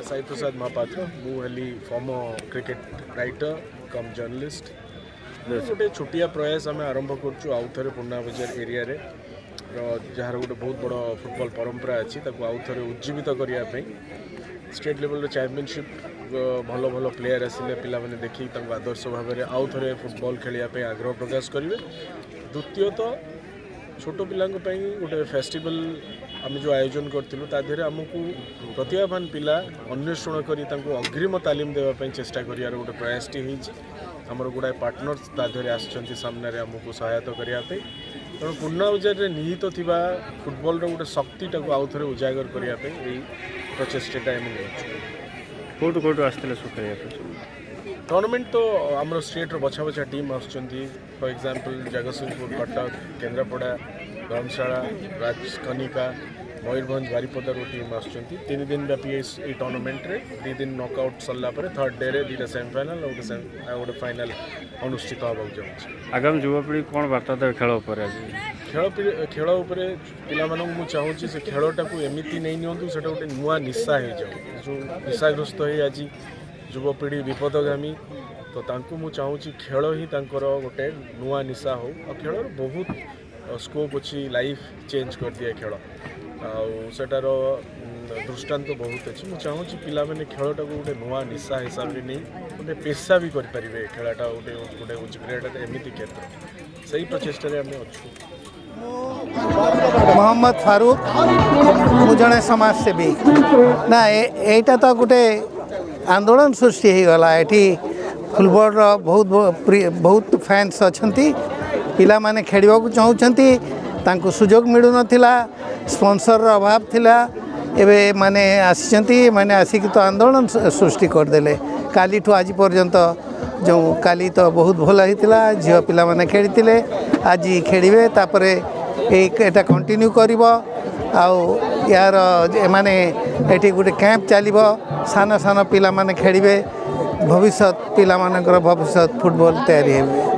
साई प्रसाद महापात्र मुझे farmer cricket writer कम journalist गोटे छोटिया प्रयास आम आरंभ करुँ आउ थे पूर्णा बजार एरिया जार गोटे बहुत बड़ फुटबॉल परंपरा अच्छी आउ थे उज्जीवित करने स्टेट लेवल चैंपियनशिप भल भल प्लेयर आसिले पिला माने देखी आदर्श भाव में आउ थे फुटबॉल खेलने आग्रह प्रकाश करेंगे। द्वितीयतः छोट पिला गोटे फेस्टिवल आम जो आयोजन करूँ तादेह आमको प्रतिभावान पिला अन्वेषण कर अग्रिम तालीम देवाई चेष्टा कर गोटे प्रयासटी होमर गुड़ाए पार्टनर्स तादेह आसमने आमको सहायता करने तेणु पूर्णा बजार में निहित थिबा फुटबॉल गोटे शक्ति आउ थे उजागर करने प्रचेष्टा आम कौटू कौटू आसते टूर्नामेंट तो आम स्टेट बछा बछा टीम आसुँच फॉर एग्जांपल जगतसिंहपुर कटक केन्द्रापड़ा धर्मशाला राजकनिका मयूरभंज बारिपदार टीम आसुँच 3 दिन व्यापी ये टूर्नामेंट रे 2 दिन नॉकआउट सरला थर्ड डे रे 2टा सेमीफाइनल और गोटे फाइनल अनुष्ठित होगा जाऊँ। आगामी युवापीढ़ी कौन बार्ता देवे खेल खेल पिला चाहूँगी से खेलटा को एमती नहीं नियंतु से गोटे नुआ निशा हो जाऊ जो निशाग्रस्त हो आज युवपीढ़ी विपदगामी तो तांको मु चाहूँगी खेल ही गोटे नुआ निशा हो और खेल बहुत स्कोप अच्छी लाइफ चेंज कर दिए खेल आटार दृष्टांत बहुत अच्छी मुझे चाहूँगी पिला मैंने खेलटा को गोटे नुआ निशा हिसाब से नहीं गोटे पेशा भी करें खेलटा गोटे गोटे क्रीड़ा एमती क्षेत्र से ही प्रचेषा आम अच्छू। मोहम्मद फारूक मु जड़े समाजसेवी ना एटा तो गोटे आंदोलन सृष्टि हो गला एठी फुटबॉल बहुत फैंस अच्छी पिला माने खेलिबा को चाहूँगी तांको सुजोग मिलू नथिला स्पॉन्सर अभाव थिला एबे माने आसिचंती माने आसिक तो आंदोलन सृष्टि करदेले काली ठू आज पर्यंत जो काली तो बहुत भल होता झील पिला माने खेली आज खेलिए तापरे एटा कंटिन्यू करिवो आउ यार एमाने एठी गोटे कैंप चलिबो सान सान पिला माने खेलिए भविष्य पिला मानकर भविष्य फुटबॉल तैयारी हेबे।